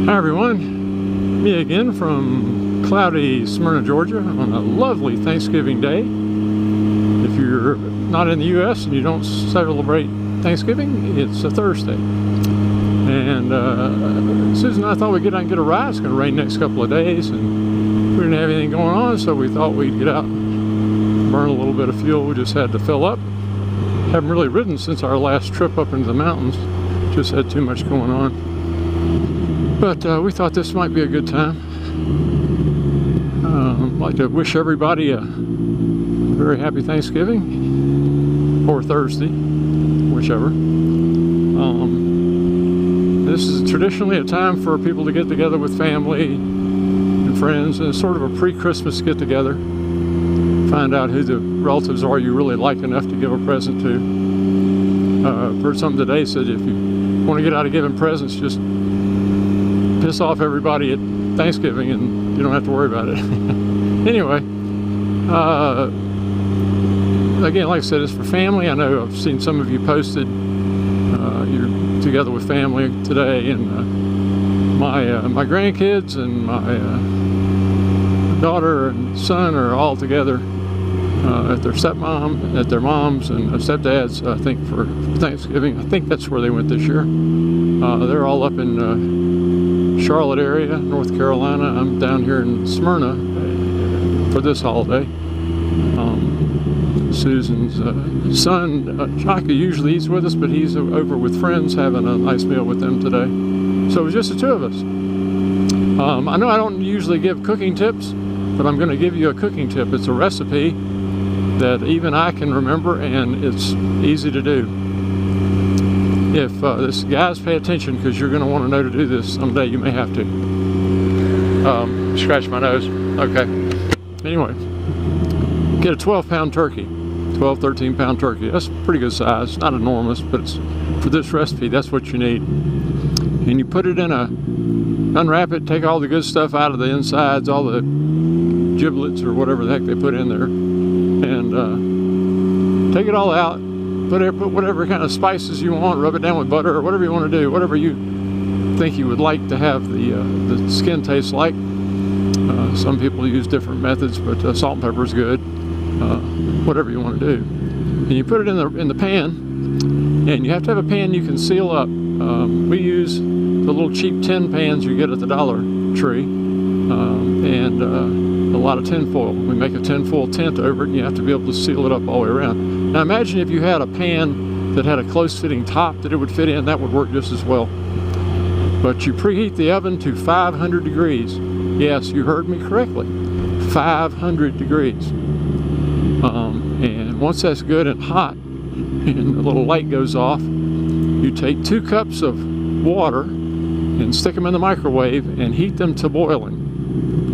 Hi everyone, me again from cloudy Smyrna, Georgia on a lovely Thanksgiving day. If you're not in the U.S. and you don't celebrate Thanksgiving, it's a Thursday. And Susan and I thought we'd get out and get a ride. It's going to rain next couple of days and we didn't have anything going on, so we thought we'd get out and burn a little bit of fuel. We just had to fill up. Haven't really ridden since our last trip up into the mountains. Just had too much going on. But we thought this might be a good time. I'd like to wish everybody a very happy Thanksgiving, or Thursday, whichever. This is traditionally a time for people to get together with family and friends, and it's sort of a pre-Christmas get-together. Find out who the relatives are you really like enough to give a present to. I've heard something today said if you want to get out of giving presents, just piss off everybody at Thanksgiving and you don't have to worry about it. Anyway, again, like I said, it's for family. I know I've seen some of you posted you're together with family today, and my grandkids and my daughter and son are all together at their stepmom, at their moms and stepdads, I think, for Thanksgiving. I think that's where they went this year. They're all up in Charlotte area, North Carolina. I'm down here in Smyrna for this holiday. Susan's son, Chaka, usually eats with us, but he's over with friends having a nice meal with them today. So it was just the two of us. I know I don't usually give cooking tips, but I'm going to give you a cooking tip. It's a recipe that even I can remember, and it's easy to do. If this, guys, pay attention, because you're going to want to know to do this someday. You may have to. Scratch my nose. Okay. Anyway, get a 12-pound turkey, 12, 13-pound turkey. That's pretty good size. Not enormous, but it's, for this recipe, that's what you need. And you put it in unwrap it, take all the good stuff out of the insides, all the giblets or whatever the heck they put in there, and take it all out. Put whatever kind of spices you want, rub it down with butter or whatever you want to do, whatever you think you would like to have the skin taste like. Some people use different methods, but salt and pepper is good. Whatever you want to do. And you put it in the pan, and you have to have a pan you can seal up. We use the little cheap tin pans you get at the Dollar Tree, and a lot of tin foil. We make a tin foil tent over it, and you have to be able to seal it up all the way around. Now imagine if you had a pan that had a close-fitting top that it would fit in. That would work just as well. But you preheat the oven to 500 degrees. Yes, you heard me correctly. 500 degrees. And once that's good and hot, and the little light goes off, you take 2 cups of water and stick them in the microwave and heat them to boiling.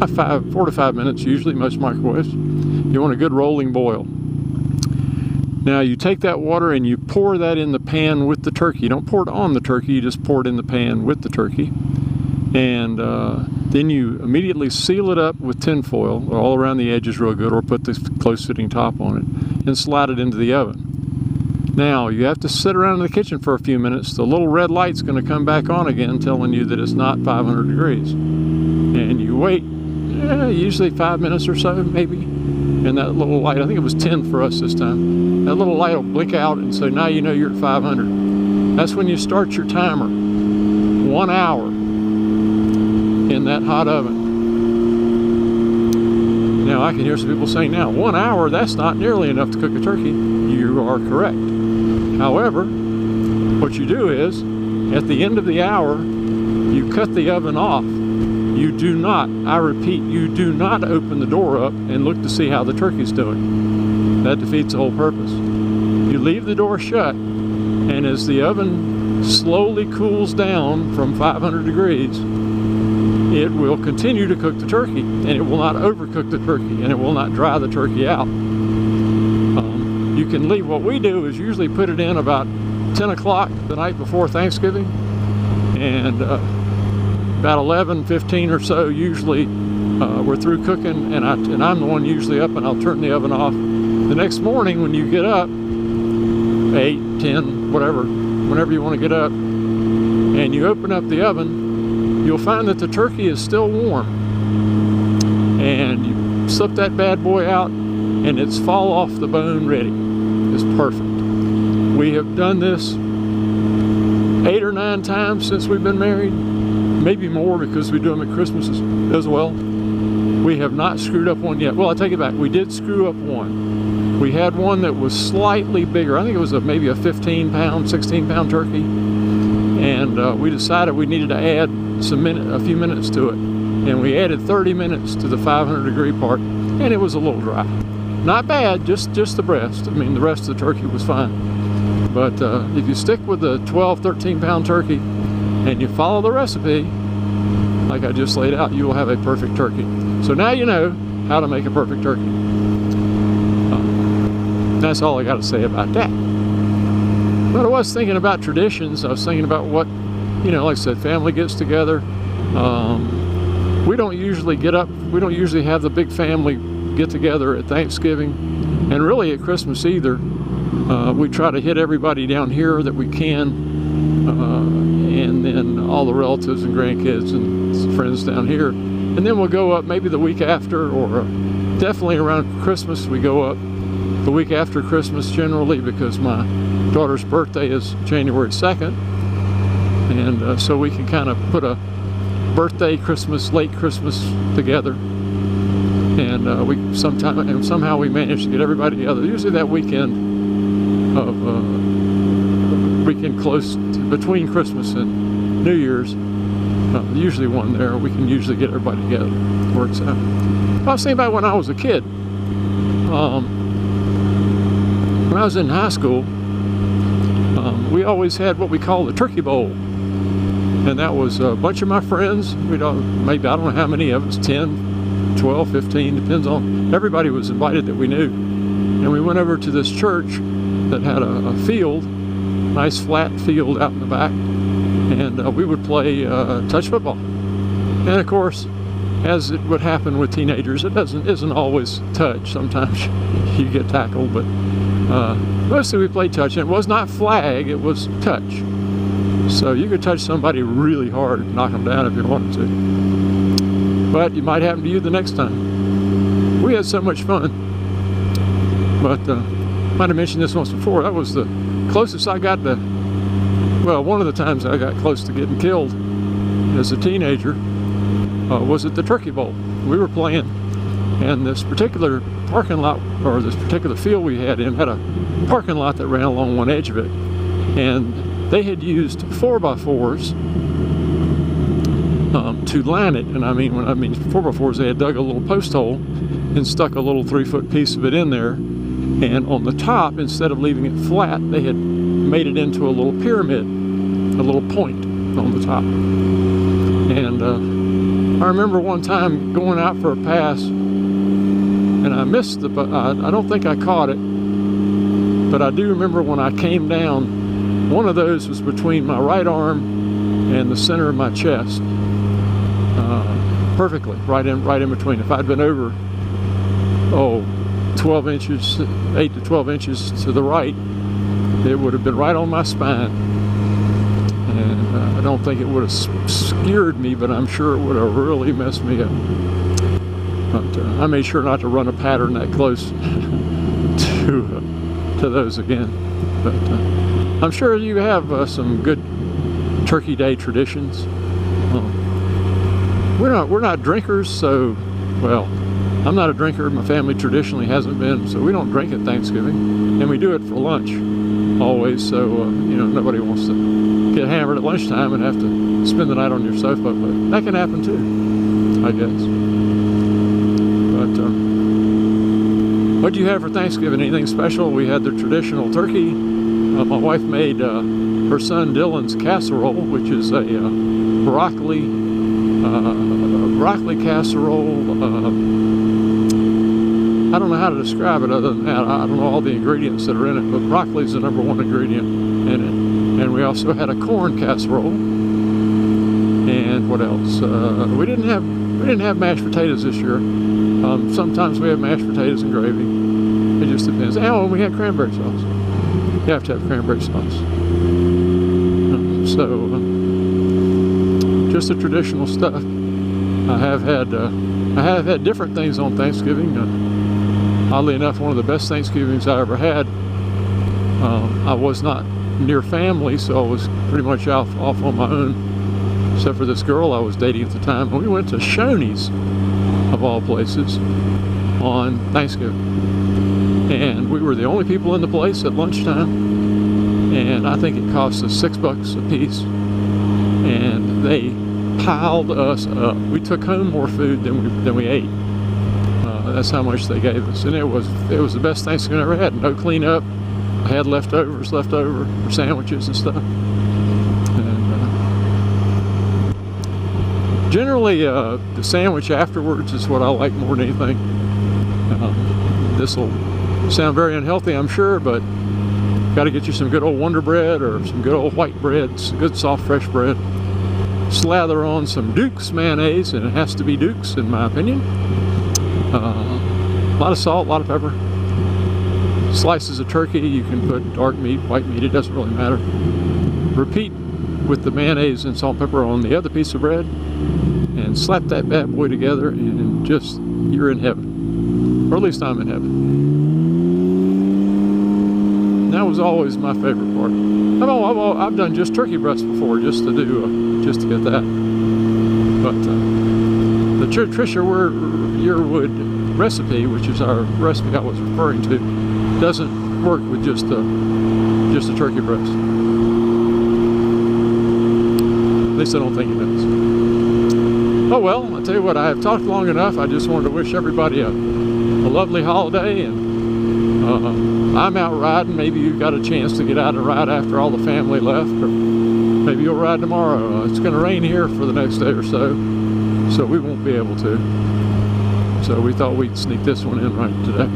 4 to 5 minutes, usually, most microwaves. You want a good rolling boil. Now you take that water and you pour that in the pan with the turkey. You don't pour it on the turkey, you just pour it in the pan with the turkey. And then you immediately seal it up with tin foil all around the edges real good, or put this close-fitting top on it, and slide it into the oven. Now you have to sit around in the kitchen for a few minutes. The little red light's going to come back on again, telling you that it's not 500 degrees. And you wait, usually 5 minutes or so, maybe. And that little light, I think it was 10 for us this time, that little light will blink out, and so now you know you're at 500. That's when you start your timer. 1 hour in that hot oven. Now I can hear some people saying, now 1 hour, that's not nearly enough to cook a turkey. You are correct. However, what you do is, at the end of the hour, you cut the oven off. You do not, I repeat, you do not open the door up and look to see how the turkey's doing. That defeats the whole purpose. You leave the door shut, and as the oven slowly cools down from 500 degrees, it will continue to cook the turkey, and it will not overcook the turkey, and it will not dry the turkey out. You can leave, what we do is usually put it in about 10 o'clock the night before Thanksgiving, and about 11:15 or so, usually we're through cooking, and I'm the one usually up, and I'll turn the oven off. The next morning when you get up, 8, 10, whatever, whenever you want to get up, and you open up the oven, you'll find that the turkey is still warm. And you slip that bad boy out, and it's fall off the bone ready. It's perfect. We have done this 8 or 9 times since we've been married, maybe more because we do them at Christmas as well. We have not screwed up one yet. Well, I take it back. We did screw up one. We had one that was slightly bigger. I think it was maybe a 15-pound, 16-pound turkey. And we decided we needed to add a few minutes to it. And we added 30 minutes to the 500-degree part, and it was a little dry. Not bad, just the breast. I mean, the rest of the turkey was fine. But if you stick with the 12, 13-pound turkey and you follow the recipe, like I just laid out, you will have a perfect turkey. So now you know how to make a perfect turkey. That's all I got to say about that. But I was thinking about traditions. I was thinking about what, like I said, family gets together. We don't usually get up. We don't usually have the big family get together at Thanksgiving, and really at Christmas either. We try to hit everybody down here that we can, and then all the relatives and grandkids and friends down here. And then we'll go up maybe the week after, or definitely around Christmas. We go up the week after Christmas generally, because my daughter's birthday is January 2nd. And so we can kind of put a birthday, Christmas, late Christmas together. And we somehow we manage to get everybody together. Usually that weekend close to, between Christmas and New Year's, usually one there, we can usually get everybody together. It works out. I was thinking about when I was a kid. When I was in high school, we always had what we call the turkey bowl. And that was a bunch of my friends. Maybe, I don't know how many of us, 10, 12, 15, depends on, everybody was invited that we knew. And we went over to this church that had a field, nice flat field out in the back, and we would play touch football. And of course, as it would happen with teenagers, it isn't always touch. Sometimes you get tackled, but mostly we played touch. And it was not flag, it was touch. So you could touch somebody really hard and knock them down if you wanted to. But it might happen to you the next time. We had so much fun. But might have mentioned this once before. That was the closest I got to, well, one of the times I got close to getting killed as a teenager was at the Turkey Bowl. We were playing, and this particular parking lot, or this particular field we had in, had a parking lot that ran along one edge of it. And they had used 4x4s to line it. And when I mean 4x4s, they had dug a little post hole and stuck a little 3-foot piece of it in there. And on the top, instead of leaving it flat, they had made it into a little pyramid, a little point on the top. And I remember one time going out for a pass, and I missed the, I don't think I caught it, but I do remember when I came down, one of those was between my right arm and the center of my chest, perfectly, right in between. If I'd been over, 12 inches, 8 to 12 inches to the right, it would have been right on my spine. And I don't think it would have scared me, but I'm sure it would have really messed me up. But I made sure not to run a pattern that close to those again. But I'm sure you have some good Turkey Day traditions. We're not drinkers, so, well, I'm not a drinker. My family traditionally hasn't been, so we don't drink at Thanksgiving, and we do it for lunch always. So nobody wants to get hammered at lunchtime and have to spend the night on your sofa, but that can happen too, I guess. But what do you have for Thanksgiving? Anything special? We had the traditional turkey. My wife made her son Dylan's casserole, which is a broccoli casserole. I don't know how to describe it other than that. I don't know all the ingredients that are in it, but broccoli is the #1 ingredient in it. And we also had a corn casserole. And what else? We didn't have mashed potatoes this year. Sometimes we have mashed potatoes and gravy. It just depends. Oh, and we had cranberry sauce. You have to have cranberry sauce. just the traditional stuff. I have had different things on Thanksgiving. Oddly enough, one of the best Thanksgivings I ever had. I was not near family, so I was pretty much off on my own, except for this girl I was dating at the time. And we went to Shoney's, of all places, on Thanksgiving. And we were the only people in the place at lunchtime. And I think it cost us $6 a piece. And they piled us up. We took home more food than we ate. That's how much they gave us, and it was the best Thanksgiving I ever had. No cleanup. I had leftovers left over for sandwiches and stuff. And generally, the sandwich afterwards is what I like more than anything. This will sound very unhealthy, I'm sure, but got to get you some good old Wonder Bread or some good old white bread, some good soft fresh bread. Slather on some Duke's mayonnaise, and it has to be Duke's in my opinion. A lot of salt, a lot of pepper. Slices of turkey, you can put dark meat, white meat, it doesn't really matter. Repeat with the mayonnaise and salt and pepper on the other piece of bread, and slap that bad boy together, and just, you're in heaven. Or at least I'm in heaven. That was always my favorite part. I've done just turkey breast before, just to get that. But the Trisha Yearwood recipe, which is our recipe I was referring to, doesn't work with just a turkey breast. At least I don't think it does. Oh well, I'll tell you what, I have talked long enough. I just wanted to wish everybody a lovely holiday, and I'm out riding. Maybe you got a chance to get out and ride after all the family left, or maybe you'll ride tomorrow. It's going to rain here for the next day or so we won't be able to. So we thought we'd sneak this one in right today.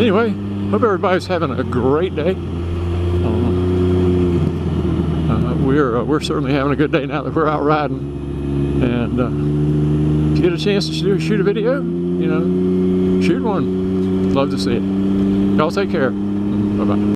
Anyway, hope everybody's having a great day. We're certainly having a good day now that we're out riding. And if you get a chance to shoot a video, you know, shoot one. Love to see it. Y'all take care. Bye-bye.